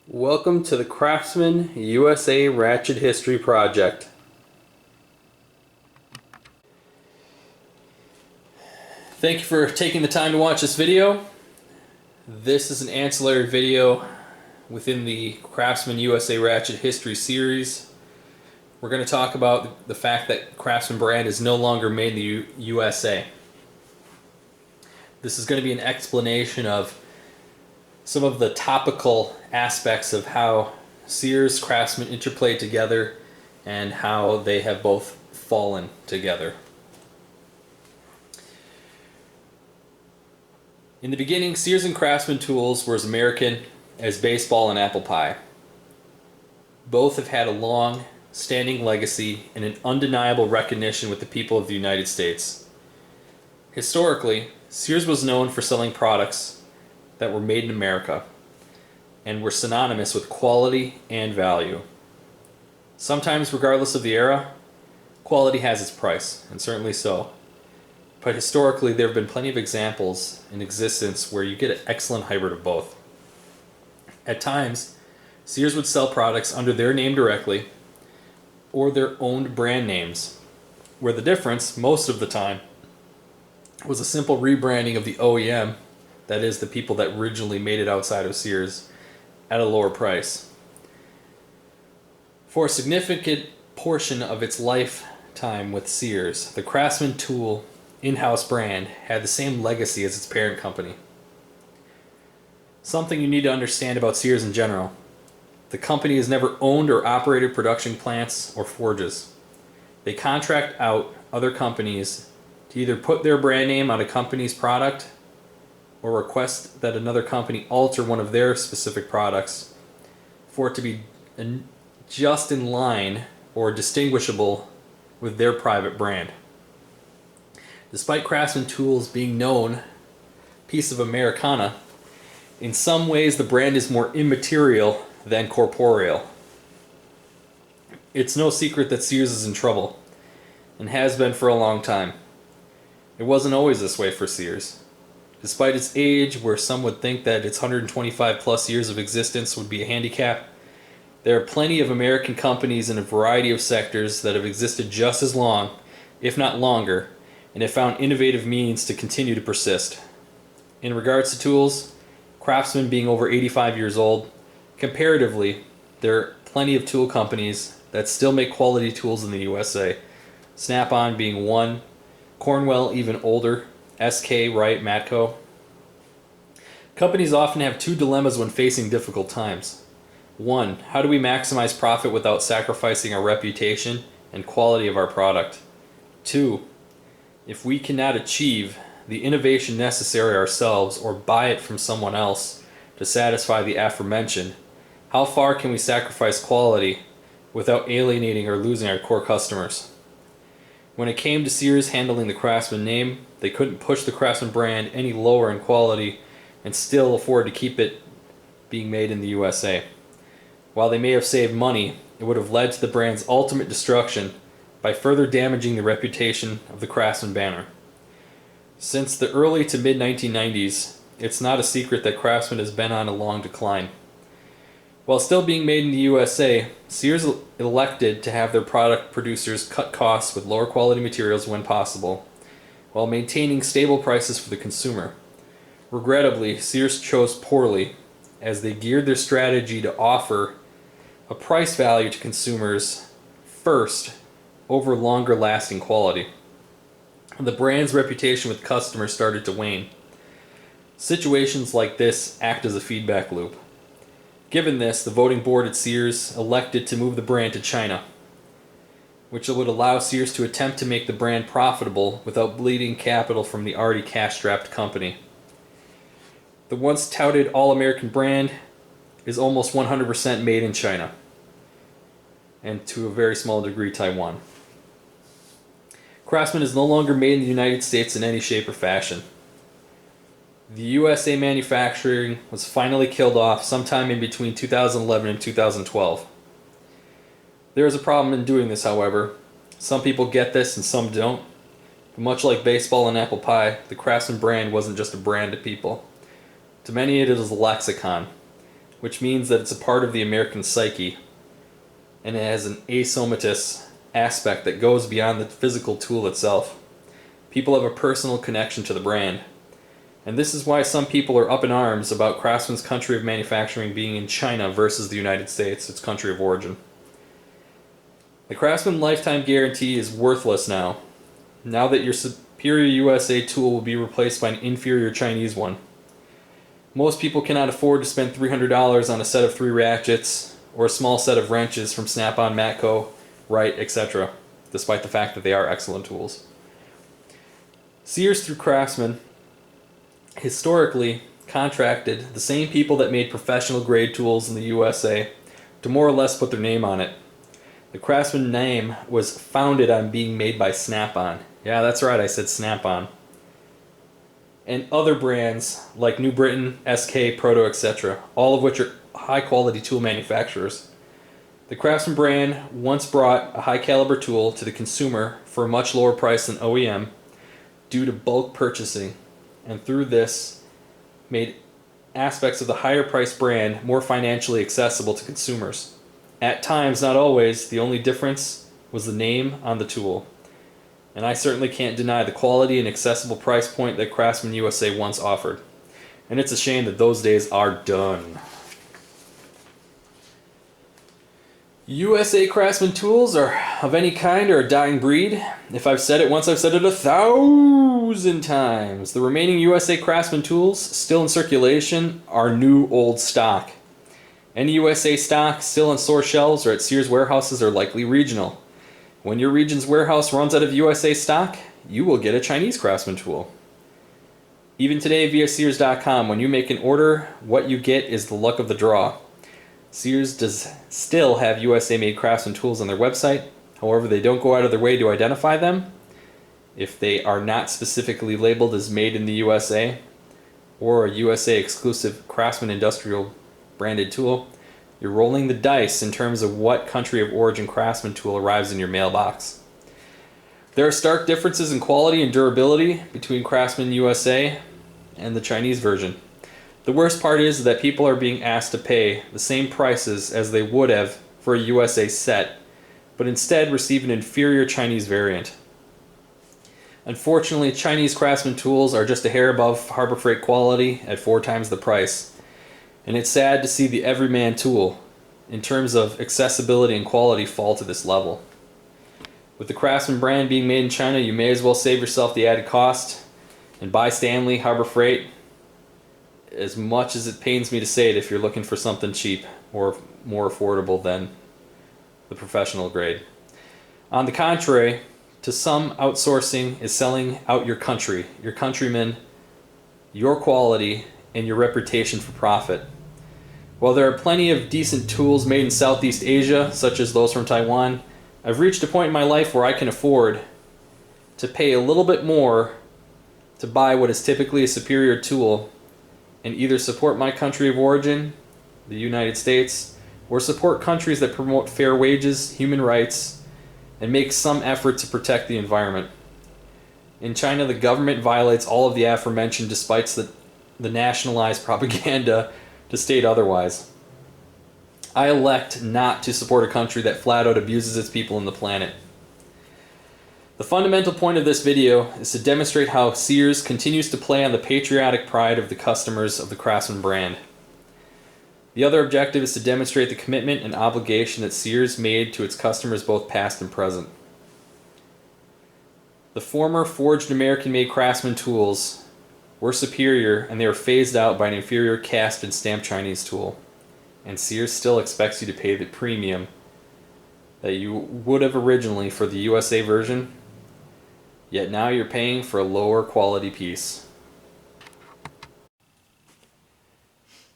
Welcome to the Craftsman USA Ratchet History Project. Thank you for taking the time to watch this video. This is an ancillary video within the Craftsman USA Ratchet History series. We're going to talk about the fact that Craftsman brand is no longer made in the USA. This is going to be an explanation of some of the topical aspects of how Sears, Craftsman interplay together and how they have both fallen together. In the beginning, Sears and Craftsman tools were as American as baseball and apple pie. Both have had a long standing legacy and an undeniable recognition with the people of the United States. Historically, Sears was known for selling products that were made in America and were synonymous with quality and value. Sometimes, regardless of the era, quality has its price, and certainly so. But historically, there have been plenty of examples in existence where you get an excellent hybrid of both. At times, Sears would sell products under their name directly or their own brand names, where the difference, most of the time, was a simple rebranding of the OEM, that is, the people that originally made it outside of Sears, at a lower price. For a significant portion of its lifetime with Sears, the Craftsman tool in-house brand had the same legacy as its parent company. Something you need to understand about Sears in general: the company has never owned or operated production plants or forges. They contract out other companies to either put their brand name on a company's product or request that another company alter one of their specific products for it to be just in line or distinguishable with their private brand. Despite Craftsman tools being known piece of Americana, in some ways the brand is more immaterial than corporeal. It's no secret that Sears is in trouble, and has been for a long time. It wasn't always this way for Sears. Despite its age, where some would think that its 125 plus years of existence would be a handicap, there are plenty of American companies in a variety of sectors that have existed just as long, if not longer, and have found innovative means to continue to persist. In regards to tools, Craftsman being over 85 years old, comparatively, there are plenty of tool companies that still make quality tools in the USA. Snap-on being one, Cornwell even older, SK, Wright, Matco. Companies often have two dilemmas when facing difficult times. One, how do we maximize profit without sacrificing our reputation and quality of our product? Two, if we cannot achieve the innovation necessary ourselves or buy it from someone else to satisfy the aforementioned, how far can we sacrifice quality without alienating or losing our core customers? When it came to Sears handling the Craftsman name, they couldn't push the Craftsman brand any lower in quality and still afford to keep it being made in the USA. While they may have saved money, it would have led to the brand's ultimate destruction by further damaging the reputation of the Craftsman banner. Since the early to mid-1990s, it's not a secret that Craftsman has been on a long decline. While still being made in the USA, Sears elected to have their product producers cut costs with lower quality materials when possible, while maintaining stable prices for the consumer. Regrettably, Sears chose poorly, as they geared their strategy to offer a price value to consumers first over longer lasting quality. The brand's reputation with customers started to wane. Situations like this act as a feedback loop. Given this, the voting board at Sears elected to move the brand to China, which would allow Sears to attempt to make the brand profitable without bleeding capital from the already cash-strapped company. The once touted all-American brand is almost 100% made in China, and to a very small degree Taiwan. Craftsman is no longer made in the United States in any shape or fashion. The USA manufacturing was finally killed off sometime in between 2011 and 2012. There is a problem in doing this, however. Some people get this and some don't. But much like baseball and apple pie, the Craftsman brand wasn't just a brand to people. To many it is a lexicon, which means that it's a part of the American psyche, and it has an asomatous aspect that goes beyond the physical tool itself. People have a personal connection to the brand. And this is why some people are up in arms about Craftsman's country of manufacturing being in China versus the United States, its country of origin. The Craftsman lifetime guarantee is worthless now that your superior USA tool will be replaced by an inferior Chinese one. Most people cannot afford to spend $300 on a set of 3 ratchets or a small set of wrenches from Snap-on, Matco, Wright, etc., despite the fact that they are excellent tools. Sears through Craftsman historically contracted the same people that made professional grade tools in the USA to more or less put their name on it. The Craftsman name was founded on being made by Snap-on. Yeah, that's right, I said Snap-on. And other brands like New Britain, SK, Proto, etc., all of which are high quality tool manufacturers. The Craftsman brand once brought a high caliber tool to the consumer for a much lower price than OEM due to bulk purchasing, and through this made aspects of the higher priced brand more financially accessible to consumers. At times, not always, the only difference was the name on the tool. And I certainly can't deny the quality and accessible price point that Craftsman USA once offered. And it's a shame that those days are done. USA Craftsman tools are of any kind are a dying breed. If I've said it once, I've said it 1,000 times. The remaining USA Craftsman tools still in circulation are new old stock. Any USA stock still on store shelves or at Sears warehouses are likely regional. When your region's warehouse runs out of USA stock, you will get a Chinese Craftsman tool. Even today via Sears.com, when you make an order, what you get is the luck of the draw. Sears does still have USA-made Craftsman tools on their website. However, they don't go out of their way to identify them. If they are not specifically labeled as made in the USA or a USA exclusive Craftsman industrial branded tool, you're rolling the dice in terms of what country of origin Craftsman tool arrives in your mailbox. There are stark differences in quality and durability between Craftsman USA and the Chinese version. The worst part is that people are being asked to pay the same prices as they would have for a USA set, but instead receive an inferior Chinese variant. Unfortunately, Chinese Craftsman tools are just a hair above Harbor Freight quality at 4 times the price. And it's sad to see the everyman tool, in terms of accessibility and quality, fall to this level. With the Craftsman brand being made in China, you may as well save yourself the added cost and buy Stanley, Harbor Freight, as much as it pains me to say it if you're looking for something cheap or more affordable than the professional grade. On the contrary, to some, outsourcing is selling out your country, your countrymen, your quality, and your reputation for profit. While there are plenty of decent tools made in Southeast Asia, such as those from Taiwan, I've reached a point in my life where I can afford to pay a little bit more to buy what is typically a superior tool and either support my country of origin, the United States, or support countries that promote fair wages, human rights, and make some effort to protect the environment. In China, the government violates all of the aforementioned despite the nationalized propaganda to state otherwise. I elect not to support a country that flat out abuses its people and the planet. The fundamental point of this video is to demonstrate how Sears continues to play on the patriotic pride of the customers of the Craftsman brand. The other objective is to demonstrate the commitment and obligation that Sears made to its customers both past and present. The former forged American-made Craftsman tools were superior, and they were phased out by an inferior cast and stamped Chinese tool. And Sears still expects you to pay the premium that you would have originally for the USA version, yet now you're paying for a lower quality piece.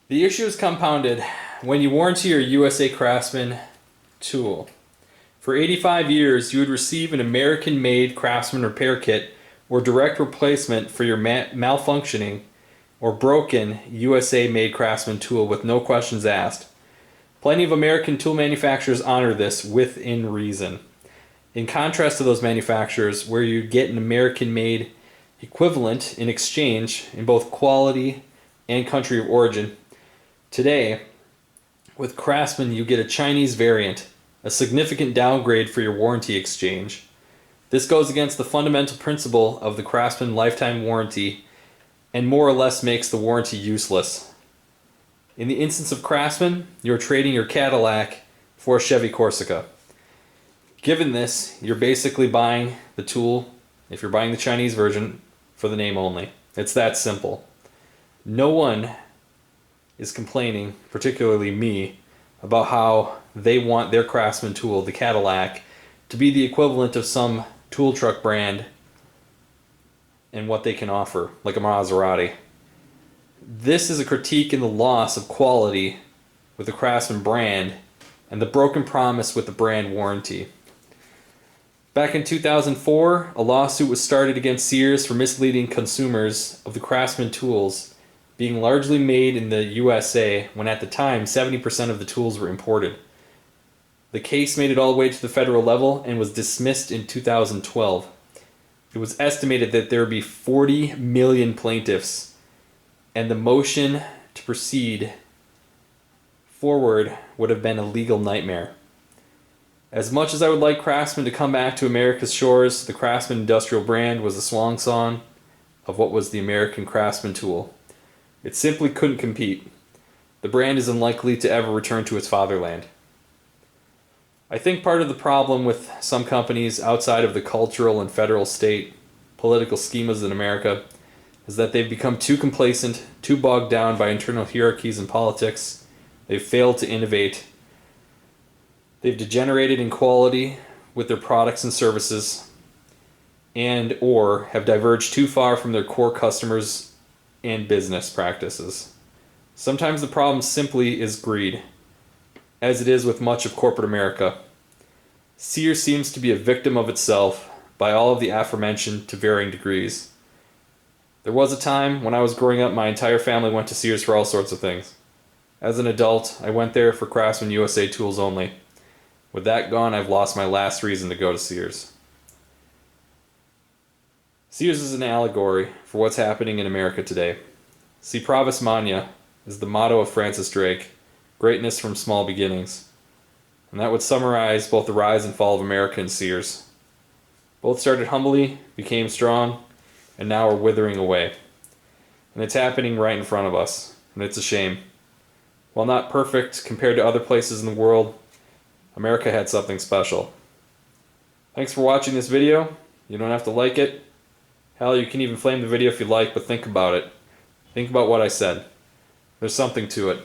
The issue is compounded when you warranty your USA Craftsman tool. For 85 years, you would receive an American-made Craftsman repair kit or direct replacement for your malfunctioning or broken USA-made Craftsman tool with no questions asked. Plenty of American tool manufacturers honor this within reason. In contrast to those manufacturers where you get an American-made equivalent in exchange in both quality and country of origin, today, with Craftsman you get a Chinese variant, a significant downgrade for your warranty exchange. This goes against the fundamental principle of the Craftsman lifetime warranty and more or less makes the warranty useless. In the instance of Craftsman, you're trading your Cadillac for a Chevy Corsica. Given this, you're basically buying the tool, if you're buying the Chinese version, for the name only. It's that simple. No one is complaining, particularly me, about how they want their Craftsman tool, the Cadillac, to be the equivalent of some tool truck brand and what they can offer, like a Maserati. This is a critique in the loss of quality with the Craftsman brand and the broken promise with the brand warranty. Back in 2004, a lawsuit was started against Sears for misleading consumers of the Craftsman tools being largely made in the USA when at the time 70% of the tools were imported. The case made it all the way to the federal level and was dismissed in 2012. It was estimated that there would be 40 million plaintiffs, and the motion to proceed forward would have been a legal nightmare. As much as I would like Craftsman to come back to America's shores, the Craftsman industrial brand was the swan song of what was the American Craftsman tool. It simply couldn't compete. The brand is unlikely to ever return to its fatherland. I think part of the problem with some companies outside of the cultural and federal state political schemas in America is that they've become too complacent, too bogged down by internal hierarchies and politics. They've failed to innovate. They've degenerated in quality with their products and services, and or have diverged too far from their core customers and business practices. Sometimes the problem simply is greed, as it is with much of corporate America. Sears seems to be a victim of itself by all of the aforementioned to varying degrees. There was a time when I was growing up, my entire family went to Sears for all sorts of things. As an adult, I went there for Craftsman USA tools only. With that gone, I've lost my last reason to go to Sears. Sears is an allegory for what's happening in America today. Si Pravis Magna is the motto of Francis Drake, greatness from small beginnings. And that would summarize both the rise and fall of America and Sears. Both started humbly, became strong, and now are withering away. And it's happening right in front of us, and it's a shame. While not perfect compared to other places in the world, America had something special. Thanks for watching this video. You don't have to like it. Hell, you can even flame the video if you like, but think about it. Think about what I said. There's something to it.